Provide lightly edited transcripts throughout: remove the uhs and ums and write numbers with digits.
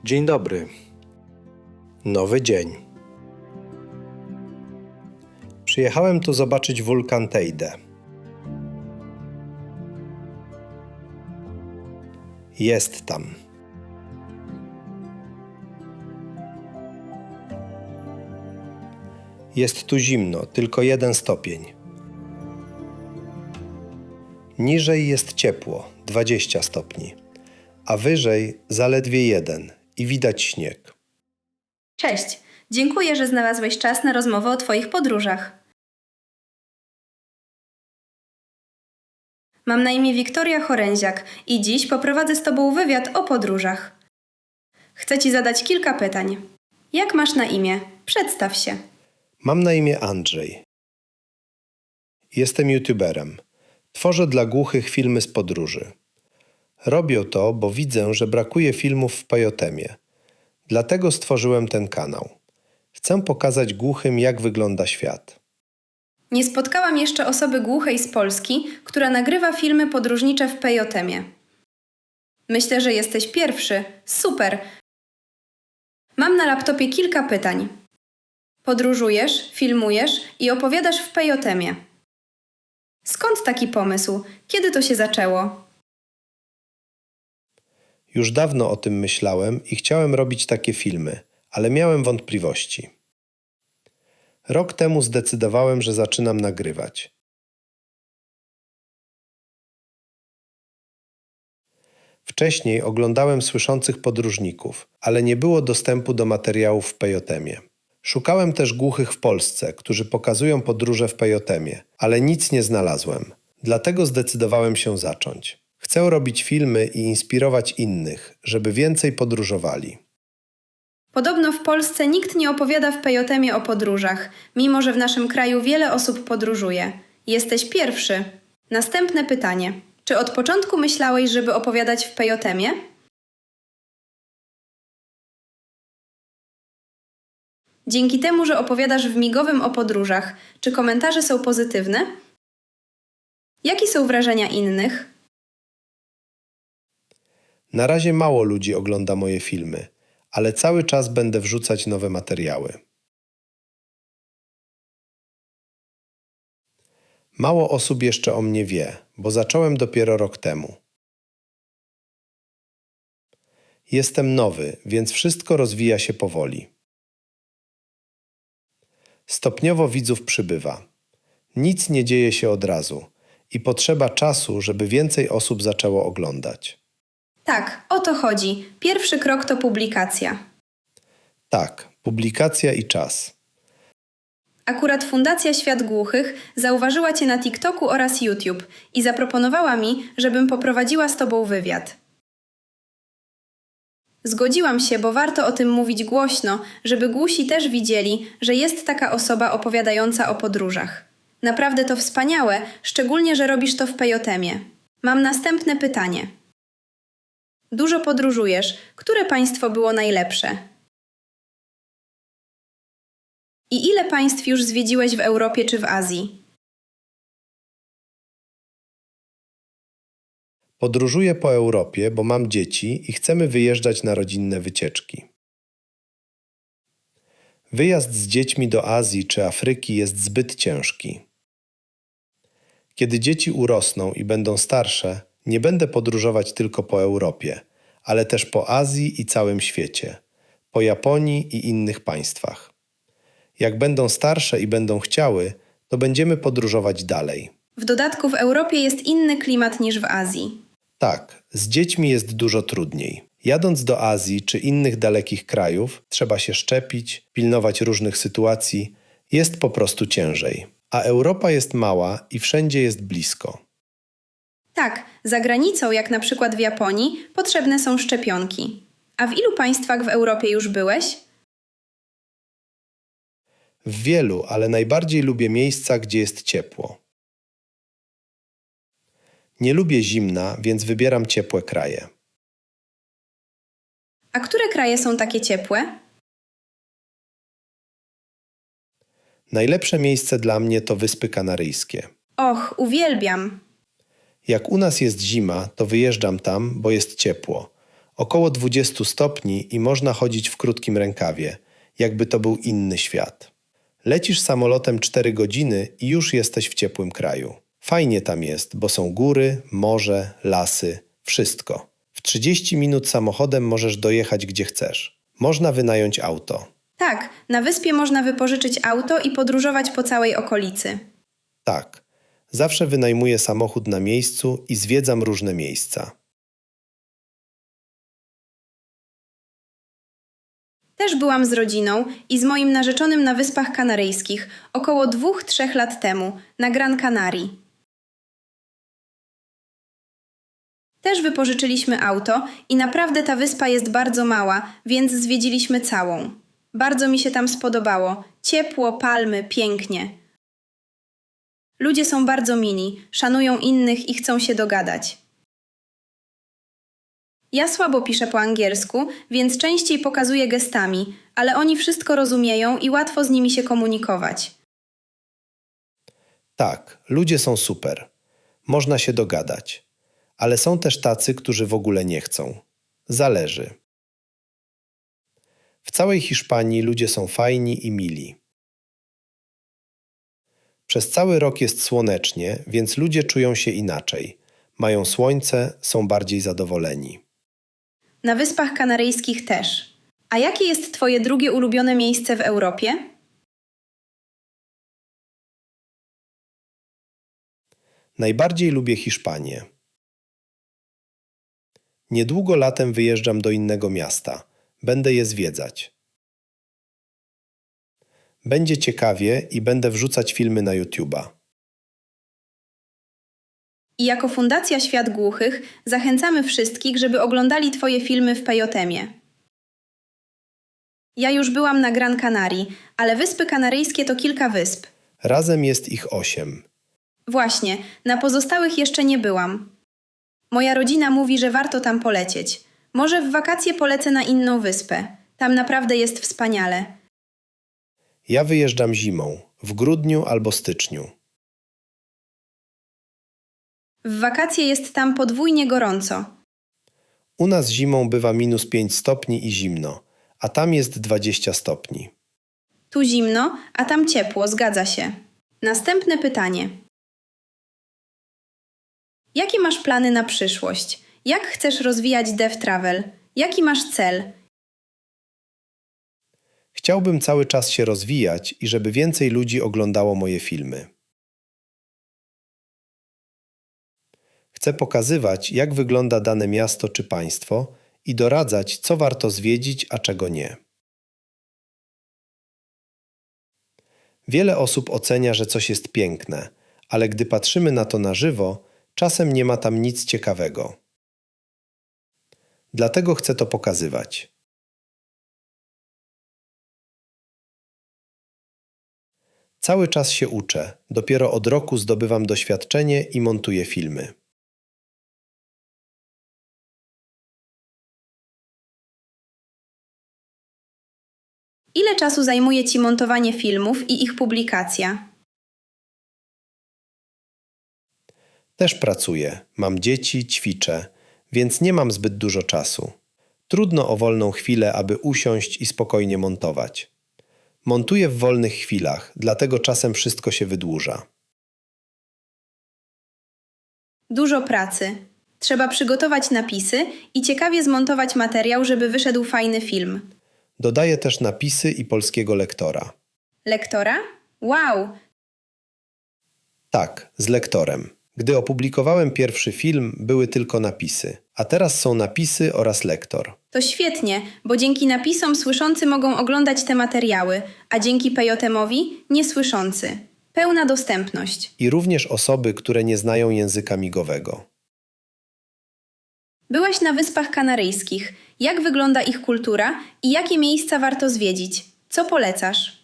Dzień dobry. Nowy dzień. Przyjechałem tu zobaczyć wulkan Teide. Jest tam. Jest tu zimno, tylko 1 stopień. Niżej jest ciepło, 20 stopni, a wyżej zaledwie 1 i widać śnieg. Cześć, dziękuję, że znalazłeś czas na rozmowę o Twoich podróżach. Mam na imię Wiktoria Choręziak i dziś poprowadzę z Tobą wywiad o podróżach. Chcę Ci zadać kilka pytań. Jak masz na imię? Przedstaw się. Mam na imię Andrzej. Jestem youtuberem. Tworzę dla głuchych filmy z podróży. Robię to, bo widzę, że brakuje filmów w Pejotemie. Dlatego stworzyłem ten kanał. Chcę pokazać głuchym, jak wygląda świat. Nie spotkałam jeszcze osoby głuchej z Polski, która nagrywa filmy podróżnicze w Pejotemie. Myślę, że jesteś pierwszy. Super! Mam na laptopie kilka pytań. Podróżujesz, filmujesz i opowiadasz w Pejotemie. Skąd taki pomysł? Kiedy to się zaczęło? Już dawno o tym myślałem i chciałem robić takie filmy, ale miałem wątpliwości. Rok temu zdecydowałem, że zaczynam nagrywać. Wcześniej oglądałem słyszących podróżników, ale nie było dostępu do materiałów w Pejotemie. Szukałem też głuchych w Polsce, którzy pokazują podróże w Pejotemie, ale nic nie znalazłem. Dlatego zdecydowałem się zacząć. Chcę robić filmy i inspirować innych, żeby więcej podróżowali. Podobno w Polsce nikt nie opowiada w Pejotemie o podróżach, mimo że w naszym kraju wiele osób podróżuje. Jesteś pierwszy. Następne pytanie. Czy od początku myślałeś, żeby opowiadać w Pejotemie? Dzięki temu, że opowiadasz w Migowym o podróżach, czy komentarze są pozytywne? Jakie są wrażenia innych? Na razie mało ludzi ogląda moje filmy, ale cały czas będę wrzucać nowe materiały. Mało osób jeszcze o mnie wie, bo zacząłem dopiero rok temu. Jestem nowy, więc wszystko rozwija się powoli. Stopniowo widzów przybywa. Nic nie dzieje się od razu i potrzeba czasu, żeby więcej osób zaczęło oglądać. Tak, o to chodzi. Pierwszy krok to publikacja. Tak, publikacja i czas. Akurat Fundacja Świat Głuchych zauważyła Cię na TikToku oraz YouTube i zaproponowała mi, żebym poprowadziła z Tobą wywiad. Zgodziłam się, bo warto o tym mówić głośno, żeby głusi też widzieli, że jest taka osoba opowiadająca o podróżach. Naprawdę to wspaniałe, szczególnie, że robisz to w Pejotemie. Mam następne pytanie. Dużo podróżujesz. Które państwo było najlepsze? I ile państw już zwiedziłeś w Europie czy w Azji? Podróżuję po Europie, bo mam dzieci i chcemy wyjeżdżać na rodzinne wycieczki. Wyjazd z dziećmi do Azji czy Afryki jest zbyt ciężki. Kiedy dzieci urosną i będą starsze, nie będę podróżować tylko po Europie, ale też po Azji i całym świecie, po Japonii i innych państwach. Jak będą starsze i będą chciały, to będziemy podróżować dalej. W dodatku w Europie jest inny klimat niż w Azji. Tak, z dziećmi jest dużo trudniej. Jadąc do Azji czy innych dalekich krajów, trzeba się szczepić, pilnować różnych sytuacji. Jest po prostu ciężej. A Europa jest mała i wszędzie jest blisko. Tak, za granicą, jak na przykład w Japonii, potrzebne są szczepionki. A w ilu państwach w Europie już byłeś? W wielu, ale najbardziej lubię miejsca, gdzie jest ciepło. Nie lubię zimna, więc wybieram ciepłe kraje. A które kraje są takie ciepłe? Najlepsze miejsce dla mnie to Wyspy Kanaryjskie. Och, uwielbiam! Jak u nas jest zima, to wyjeżdżam tam, bo jest ciepło. Około 20 stopni i można chodzić w krótkim rękawie, jakby to był inny świat. Lecisz samolotem 4 godziny i już jesteś w ciepłym kraju. Fajnie tam jest, bo są góry, morze, lasy, wszystko. W 30 minut samochodem możesz dojechać gdzie chcesz. Można wynająć auto. Tak, na wyspie można wypożyczyć auto i podróżować po całej okolicy. Tak, zawsze wynajmuję samochód na miejscu i zwiedzam różne miejsca. Też byłam z rodziną i z moim narzeczonym na Wyspach Kanaryjskich około 2-3 lat temu, na Gran Canaria. Też wypożyczyliśmy auto i naprawdę ta wyspa jest bardzo mała, więc zwiedziliśmy całą. Bardzo mi się tam spodobało. Ciepło, palmy, pięknie. Ludzie są bardzo mili, szanują innych i chcą się dogadać. Ja słabo piszę po angielsku, więc częściej pokazuję gestami, ale oni wszystko rozumieją i łatwo z nimi się komunikować. Tak, ludzie są super. Można się dogadać. Ale są też tacy, którzy w ogóle nie chcą. Zależy. W całej Hiszpanii ludzie są fajni i mili. Przez cały rok jest słonecznie, więc ludzie czują się inaczej. Mają słońce, są bardziej zadowoleni. Na Wyspach Kanaryjskich też. A jakie jest twoje drugie ulubione miejsce w Europie? Najbardziej lubię Hiszpanię. Niedługo latem wyjeżdżam do innego miasta. Będę je zwiedzać. Będzie ciekawie i będę wrzucać filmy na YouTube'a. I jako Fundacja Świat Głuchych zachęcamy wszystkich, żeby oglądali twoje filmy w Peyotemie. Ja już byłam na Gran Canaria, ale Wyspy Kanaryjskie to kilka wysp. Razem jest ich 8. Właśnie, na pozostałych jeszcze nie byłam. Moja rodzina mówi, że warto tam polecieć. Może w wakacje polecę na inną wyspę. Tam naprawdę jest wspaniale. Ja wyjeżdżam zimą, w grudniu albo styczniu. W wakacje jest tam podwójnie gorąco. U nas zimą bywa -5 stopni i zimno, a tam jest 20 stopni. Tu zimno, a tam ciepło, zgadza się. Następne pytanie. Jakie masz plany na przyszłość? Jak chcesz rozwijać Dev Travel? Jaki masz cel? Chciałbym cały czas się rozwijać i żeby więcej ludzi oglądało moje filmy. Chcę pokazywać, jak wygląda dane miasto czy państwo i doradzać, co warto zwiedzić, a czego nie. Wiele osób ocenia, że coś jest piękne, ale gdy patrzymy na to na żywo, czasem nie ma tam nic ciekawego. Dlatego chcę to pokazywać. Cały czas się uczę, dopiero od roku zdobywam doświadczenie i montuję filmy. Ile czasu zajmuje ci montowanie filmów i ich publikacja? Też pracuję, mam dzieci, ćwiczę, więc nie mam zbyt dużo czasu. Trudno o wolną chwilę, aby usiąść i spokojnie montować. Montuję w wolnych chwilach, dlatego czasem wszystko się wydłuża. Dużo pracy. Trzeba przygotować napisy i ciekawie zmontować materiał, żeby wyszedł fajny film. Dodaję też napisy i polskiego lektora. Lektora? Wow! Tak, z lektorem. Gdy opublikowałem pierwszy film, były tylko napisy, a teraz są napisy oraz lektor. To świetnie, bo dzięki napisom słyszący mogą oglądać te materiały, a dzięki Peyotemowi niesłyszący. Pełna dostępność. I również osoby, które nie znają języka migowego. Byłaś na Wyspach Kanaryjskich. Jak wygląda ich kultura i jakie miejsca warto zwiedzić? Co polecasz?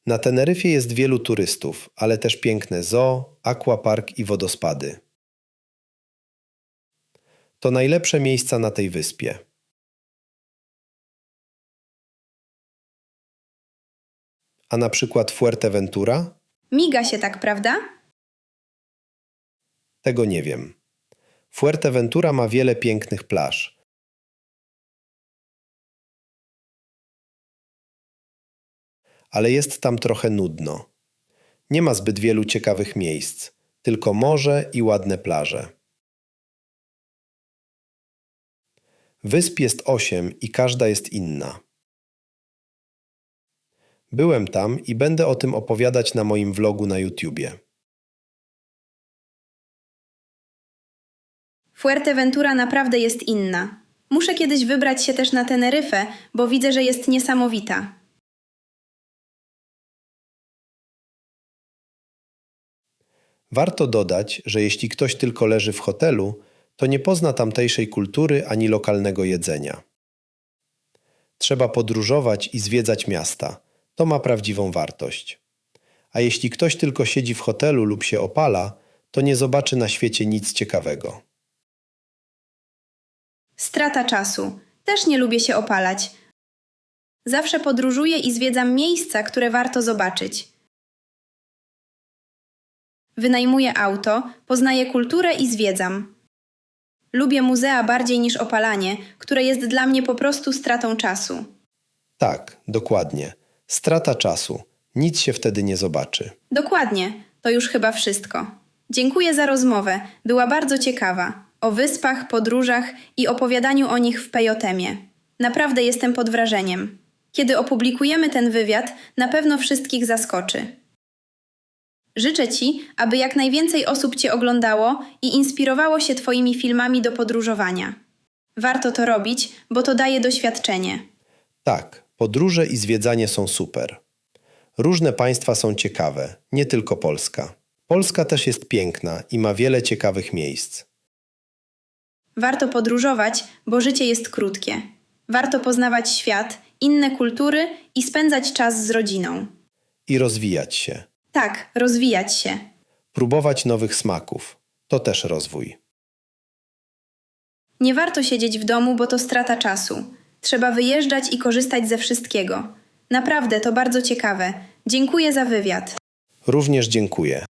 Na Teneryfie jest wielu turystów, ale też piękne zoo, aquapark i wodospady. To najlepsze miejsca na tej wyspie. A na przykład Fuerteventura? Miga się tak, prawda? Tego nie wiem. Fuerteventura ma wiele pięknych plaż. Ale jest tam trochę nudno. Nie ma zbyt wielu ciekawych miejsc, tylko morze i ładne plaże. Wysp jest 8 i każda jest inna. Byłem tam i będę o tym opowiadać na moim vlogu na YouTubie. Fuerteventura naprawdę jest inna. Muszę kiedyś wybrać się też na Teneryfę, bo widzę, że jest niesamowita. Warto dodać, że jeśli ktoś tylko leży w hotelu, to nie pozna tamtejszej kultury ani lokalnego jedzenia. Trzeba podróżować i zwiedzać miasta. To ma prawdziwą wartość. A jeśli ktoś tylko siedzi w hotelu lub się opala, to nie zobaczy na świecie nic ciekawego. Strata czasu. Też nie lubię się opalać. Zawsze podróżuję i zwiedzam miejsca, które warto zobaczyć. Wynajmuję auto, poznaję kulturę i zwiedzam. Lubię muzea bardziej niż opalanie, które jest dla mnie po prostu stratą czasu. Tak, dokładnie. Strata czasu. Nic się wtedy nie zobaczy. Dokładnie, to już chyba wszystko. Dziękuję za rozmowę, była bardzo ciekawa. O wyspach, podróżach i opowiadaniu o nich w Pejotemie. Naprawdę jestem pod wrażeniem. Kiedy opublikujemy ten wywiad, na pewno wszystkich zaskoczy. Życzę Ci, aby jak najwięcej osób Cię oglądało i inspirowało się Twoimi filmami do podróżowania. Warto to robić, bo to daje doświadczenie. Tak, podróże i zwiedzanie są super. Różne państwa są ciekawe, nie tylko Polska. Polska też jest piękna i ma wiele ciekawych miejsc. Warto podróżować, bo życie jest krótkie. Warto poznawać świat, inne kultury i spędzać czas z rodziną. I rozwijać się. Tak, rozwijać się. Próbować nowych smaków. To też rozwój. Nie warto siedzieć w domu, bo to strata czasu. Trzeba wyjeżdżać i korzystać ze wszystkiego. Naprawdę, to bardzo ciekawe. Dziękuję za wywiad. Również dziękuję.